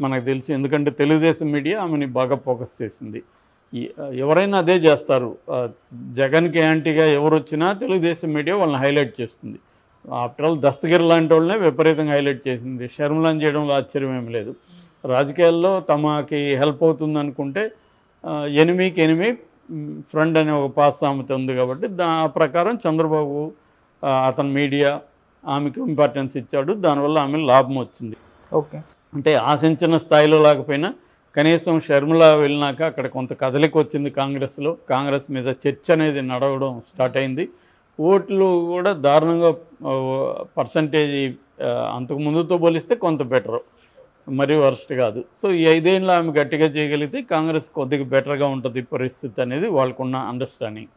మనకు తెలిసి. ఎందుకంటే తెలుగుదేశం మీడియా ఆమెని బాగా ఫోకస్ చేసింది. ఎవరైనా అదే చేస్తారు. జగన్కి యాంటీగా ఎవరు వచ్చినా తెలుగుదేశం మీడియా వాళ్ళని హైలైట్ చేస్తుంది. ఆఫ్టర్ ఆల్ దస్తగిరి లాంటి వాళ్ళనే విపరీతంగా హైలైట్ చేసింది. షర్మిలాని చేయడంలో ఆశ్చర్యం ఏమి లేదు. రాజకీయాల్లో తమకి హెల్ప్ అవుతుంది అనుకుంటే ఎనిమికి ఎనిమి ఫ్రెండ్ అనే ఒక పాస్ సామెత ఉంది కాబట్టి ఆ ప్రకారం చంద్రబాబు అతని మీడియా ఆమెకు ఇంపార్టెన్స్ ఇచ్చాడు. దానివల్ల ఆమె లాభం వచ్చింది. ఓకే, అంటే ఆశించిన స్థాయిలో లేకపోయినా కనీసం షర్మిల వెళ్ళినాక అక్కడ కొంత కదలిక వచ్చింది కాంగ్రెస్లో. కాంగ్రెస్ మీద చర్చ అనేది నడవడం స్టార్ట్ అయింది. ఓట్లు కూడా దారుణంగా పర్సంటేజ్ అంతకు ముందుతో పోలిస్తే కొంత బెటరు, మరీ వర్స్ట్ కాదు. సో ఈ 5 ఏళ్ళు ఆమె గట్టిగా చేయగలిగితే కాంగ్రెస్ కొద్దిగా బెటర్గా ఉంటుంది పరిస్థితి అనేది వాళ్ళకున్న అండర్స్టాండింగ్.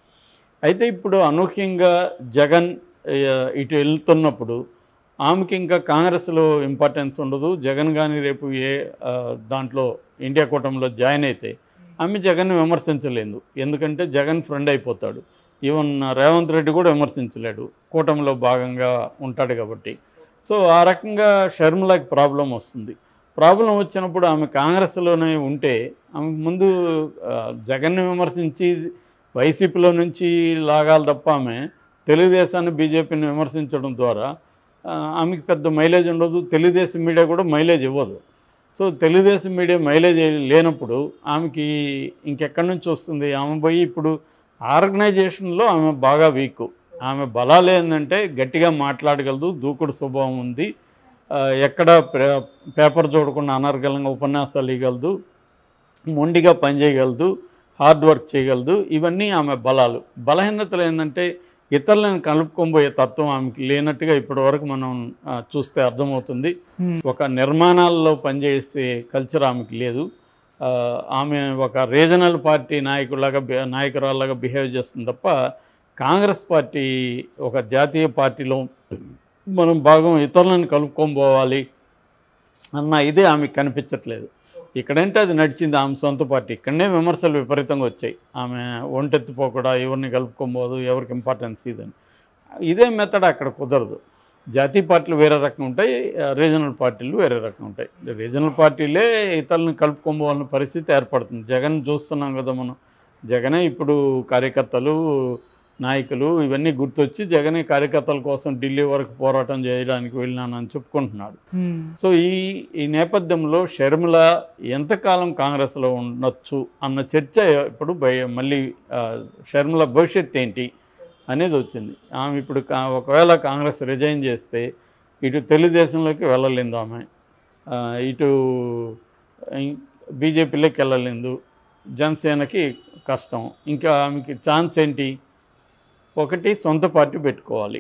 అయితే ఇప్పుడు అనూహ్యంగా జగన్ ఇటు వెళ్తున్నప్పుడు ఆమెకి ఇంకా కాంగ్రెస్లో ఇంపార్టెన్స్ ఉండదు. జగన్ కానీ రేపు దాంట్లో ఇండియా కూటమిలో జాయిన్ అయితే ఆమె జగన్ని విమర్శించలేదు. ఎందుకంటే జగన్ ఫ్రెండ్ అయిపోతాడు. ఈవెన్ రేవంత్ రెడ్డి కూడా విమర్శించలేడు, కూటమిలో భాగంగా ఉంటాడు కాబట్టి. సో ఆ రకంగా షర్మిలకి ప్రాబ్లం వస్తుంది. ప్రాబ్లం వచ్చినప్పుడు ఆమె కాంగ్రెస్లోనే ఉంటే ఆమె ముందు జగన్ని విమర్శించి వైసీపీలో నుంచి లాగాలి తప్ప ఆమె తెలుగుదేశాన్ని బీజేపీని విమర్శించడం ద్వారా ఆమెకి పెద్ద మైలేజ్ ఉండదు. తెలుగుదేశం మీడియా కూడా మైలేజ్ ఇవ్వదు. సో తెలుగుదేశం మీడియా మైలేజ్ లేనప్పుడు ఆమెకి ఇంకెక్కడి నుంచి వస్తుంది? ఆమె పోయి ఇప్పుడు ఆర్గనైజేషన్లో ఆమె బాగా వీక్. ఆమె బలాలు ఏంటంటే గట్టిగా మాట్లాడగలదు, దూకుడు స్వభావం ఉంది, ఎక్కడ పేపర్ చూడకుండా అనర్గళంగా ఉపన్యాసాలు ఇవ్వగలదు, మొండిగా పనిచేయగలదు, హార్డ్ వర్క్ చేయగలదు. ఇవన్నీ ఆమె బలాలు. బలహీనతలు ఏంటంటే ఇతరులను కలుపుకోబోయే తత్వం ఆమెకి లేనట్టుగా ఇప్పటివరకు మనం చూస్తే అర్థమవుతుంది. ఒక నిర్మాణాల్లో పనిచేసే కల్చర్ ఆమెకి లేదు. ఆమె ఒక రీజనల్ పార్టీ నాయకురాల్లాగా బిహేవ్ చేస్తుంది తప్ప కాంగ్రెస్ పార్టీ ఒక జాతీయ పార్టీలో మనం భాగం ఇతరులను కలుపుకోబోవాలి అన్న ఇదే ఆమెకు కనిపించట్లేదు. ఇక్కడంటే అది నడిచింది ఆమె సొంత పార్టీ. ఇక్కడనే విమర్శలు విపరీతంగా వచ్చాయి. ఆమె ఒంటెత్తిపోకుండా ఎవరిని కలుపుకోబోదు, ఎవరికి ఇంపార్టెన్స్ ఇదని. ఇదే మెథడ్ అక్కడ కుదరదు. జాతీయ పార్టీలు వేరే రకం ఉంటాయి, రీజనల్ పార్టీలు వేరే రకం ఉంటాయి. రీజనల్ పార్టీలే ఇతరులను కలుపుకోబోవాలన్న పరిస్థితి ఏర్పడుతుంది. జగన్ చూస్తున్నాం కదా మనం. జగనే ఇప్పుడు కార్యకర్తలు, నాయకులు ఇవన్నీ గుర్తొచ్చి జగనే కార్యకర్తల కోసం ఢిల్లీ వరకు పోరాటం చేయడానికి వెళ్ళినానని చెప్పుకుంటున్నాడు. సో ఈ నేపథ్యంలో షర్మిల ఎంతకాలం కాంగ్రెస్లో ఉండొచ్చు అన్న చర్చ ఇప్పుడు మళ్ళీ షర్మిల భవిష్యత్తు ఏంటి అనేది వచ్చింది. ఆమె ఇప్పుడు ఒకవేళ కాంగ్రెస్ రిజైన్ చేస్తే ఇటు తెలుగుదేశంలోకి వెళ్ళలేదు, ఆమె ఇటు బీజేపీలోకి వెళ్ళలేదు, జనసేనకి కష్టం. ఇంకా ఆమెకి ఛాన్స్ ఏంటి? ఒకటి సొంత పార్టీ పెట్టుకోవాలి.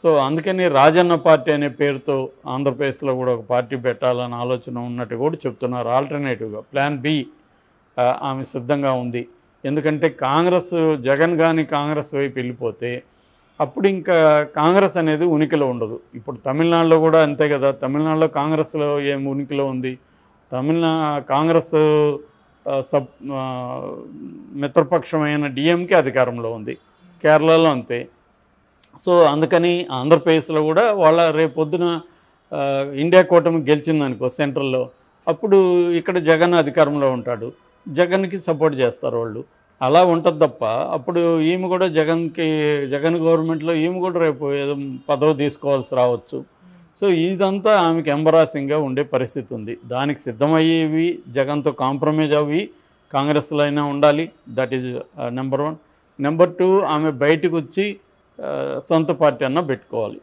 సో అందుకని రాజన్న పార్టీ అనే పేరుతో ఆంధ్రప్రదేశ్లో కూడా ఒక పార్టీ పెట్టాలని ఆలోచన ఉన్నట్టు కూడా చెప్తున్నారు. ఆల్టర్నేటివ్గా ప్లాన్ బి ఆమె సిద్ధంగా ఉంది. ఎందుకంటే జగన్ కానీ కాంగ్రెస్ వైపు వెళ్ళిపోతే అప్పుడు ఇంకా కాంగ్రెస్ అనేది ఉనికిలో ఉండదు. ఇప్పుడు తమిళనాడులో కూడా అంతే కదా. తమిళనాడులో కాంగ్రెస్లో ఏం ఉనికిలో ఉంది? కాంగ్రెస్ మిత్రపక్షమైన డిఎంకే అధికారంలో ఉంది. కేరళలో అంతే. సో అందుకని ఆంధ్రప్రదేశ్లో కూడా వాళ్ళ రేపొద్దున ఇండియా కూటమి గెలిచిందనుకో సెంట్రల్లో, అప్పుడు ఇక్కడ జగన్ అధికారంలో ఉంటాడు, జగన్కి సపోర్ట్ చేస్తారు వాళ్ళు. అలా ఉంటుంది తప్ప అప్పుడు ఈమె కూడా జగన్ గవర్నమెంట్లో ఈమె కూడా రేపు ఏదో పదవి తీసుకోవాల్సి రావచ్చు. సో ఇదంతా ఆమెకి ఎంబరాసింగ్గా ఉండే పరిస్థితి ఉంది. దానికి సిద్ధమయ్యేవి జగన్తో కాంప్రమైజ్ అవి కాంగ్రెస్లో అయినా ఉండాలి. That is number 1. నెంబర్ 2, ఆమె బయటకు వచ్చి సొంత పార్టీ అన్న పెట్టుకోవాలి.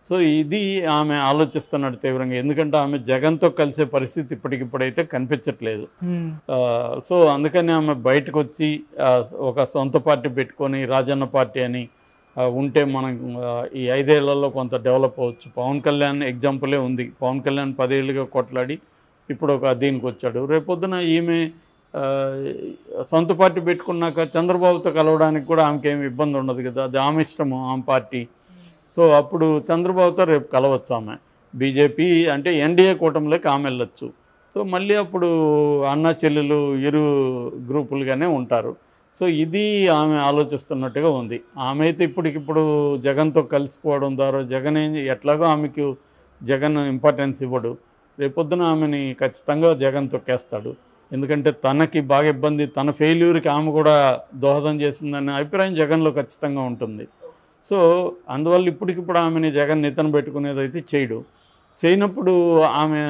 సో ఇది ఆమె ఆలోచిస్తున్నట్టు తీవ్రంగా. ఎందుకంటే ఆమె జగన్తో కలిసే పరిస్థితి ఇప్పటికిప్పుడైతే కనిపించట్లేదు. సో అందుకని ఆమె బయటకు వచ్చి ఒక సొంత పార్టీ పెట్టుకొని రాజన్న పార్టీ అని ఉంటే మనం ఈ 5 ఏళ్లలో కొంత డెవలప్ అవ్వచ్చు. పవన్ కళ్యాణ్ ఎగ్జాంపులే ఉంది. పవన్ కళ్యాణ్ 10 ఏళ్ళుగా కొట్లాడి ఇప్పుడు ఒక దీనికి వచ్చాడు. రేపొద్దున ఈమె సొంత పార్టీ పెట్టుకున్నాక చంద్రబాబుతో కలవడానికి కూడా ఆమెకేమి ఇబ్బంది ఉండదు కదా. అది ఆమె ఇష్టము, ఆమె పార్టీ. సో అప్పుడు చంద్రబాబుతో రేపు కలవచ్చు ఆమె. బీజేపీ అంటే ఎన్డీఏ కూటమిలోకి ఆమె వెళ్ళొచ్చు. సో మళ్ళీ అప్పుడు అన్న చెల్లెలు ఇరు గ్రూపులుగానే ఉంటారు. సో ఇది ఆమె ఆలోచిస్తున్నట్టుగా ఉంది. ఆమె అయితే ఇప్పటికిప్పుడు జగన్తో కలిసిపోవడం ద్వారా ఎట్లాగో ఆమెకు జగన్ ఇంపార్టెన్స్ ఇవ్వడు. రేపొద్దున ఆమెని ఖచ్చితంగా జగన్ తొక్కేస్తాడు. ఎందుకంటే తనకి బాగా ఇబ్బంది, తన ఫెయిల్యూర్కి ఆమె కూడా దోహదం చేసిందనే అభిప్రాయం జగన్లో ఖచ్చితంగా ఉంటుంది. సో అందువల్ల ఇప్పటికిప్పుడు ఆమెని జగన్ నెత్తిన పెట్టుకునేదైతే చేయడు. చేయనప్పుడు ఆమె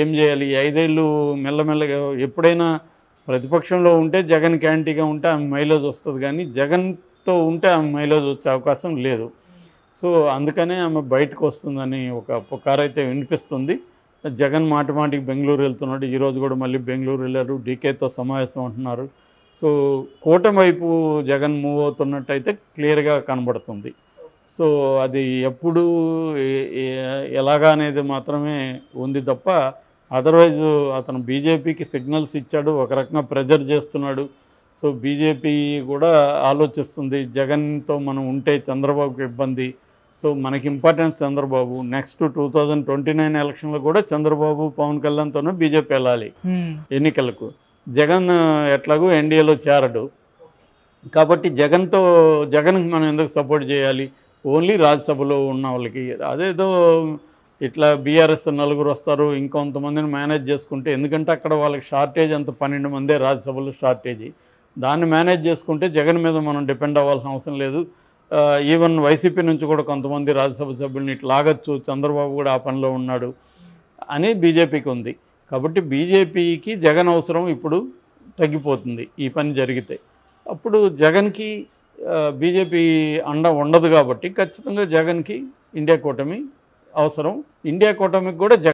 ఏం చేయాలి? 5 ఏళ్ళు మెల్లమెల్లగా ఎప్పుడైనా ప్రతిపక్షంలో ఉంటే జగన్‌కి యాంటీగా ఉంటే ఆమె మైలేజ్ వస్తది గానీ, జగన్‌తో ఉంటే ఆమె మైలేజ్ వచ్చే అవకాశం లేదు. సో అందుకనే ఆమె బయటకొస్తుందని ఒక పుకారైతే వినిపిస్తుంది. జగన్ మాటి మాటికి బెంగుళూరు వెళ్తున్నాడు. ఈరోజు కూడా మళ్ళీ బెంగుళూరు వెళ్ళారు. డీకేతో సమావేశం అంటున్నారు. సో కూటమి వైపు జగన్ మూవ్ అవుతున్నట్టయితే క్లియర్‌గా కనబడుతుంది. సో అది ఎప్పుడు ఎలాగా అనేది మాత్రమే ఉంది తప్ప అదర్వైజ్ అతను బీజేపీకి సిగ్నల్స్ ఇచ్చాడు. ఒక రకంగా ప్రెజర్ చేస్తున్నాడు. సో బీజేపీ కూడా ఆలోచిస్తుంది జగన్‌తో మనం ఉంటే చంద్రబాబుకి ఇబ్బంది. సో మనకి ఇంపార్టెన్స్ చంద్రబాబు. నెక్స్ట్ 2029 ఎలక్షన్లో కూడా చంద్రబాబు, పవన్ కళ్యాణ్‌తోనే బీజేపీ వెళ్ళాలి ఎన్నికలకు. జగన్ ఎట్లాగూ ఎన్డీఏలో చేరడు. కాబట్టి జగన్‌కి మనం ఎందుకు సపోర్ట్ చేయాలి? ఓన్లీ రాజ్యసభలో ఉన్న వాళ్ళకి. అదేదో ఇట్లా బీఆర్ఎస్ నలుగురు వస్తారు, ఇంకొంతమందిని మేనేజ్ చేసుకుంటే, ఎందుకంటే అక్కడ వాళ్ళకి షార్టేజ్ అంత 12 మందే రాజ్యసభలో షార్టేజీ. దాన్ని మేనేజ్ చేసుకుంటే జగన్ మీద మనం డిపెండ్ అవ్వాల్సిన అవసరం లేదు. ఈవెన్ వైసీపీ నుంచి కూడా కొంతమంది రాజ్యసభ సభ్యుల్ని ఇట్లా లాగచ్చు, చంద్రబాబు కూడా ఆ పనిలో ఉన్నాడు అని బీజేపీకి ఉంది. కాబట్టి బీజేపీకి జగన్ అవసరం ఇప్పుడు తగ్గిపోతుంది ఈ పని జరిగితే. అప్పుడు జగన్‌కి బీజేపీ అండ ఉండదు కాబట్టి ఖచ్చితంగా జగన్‌కి ఇండియా కూటమి అవసరం. ఇండియా కూటమికి కూడా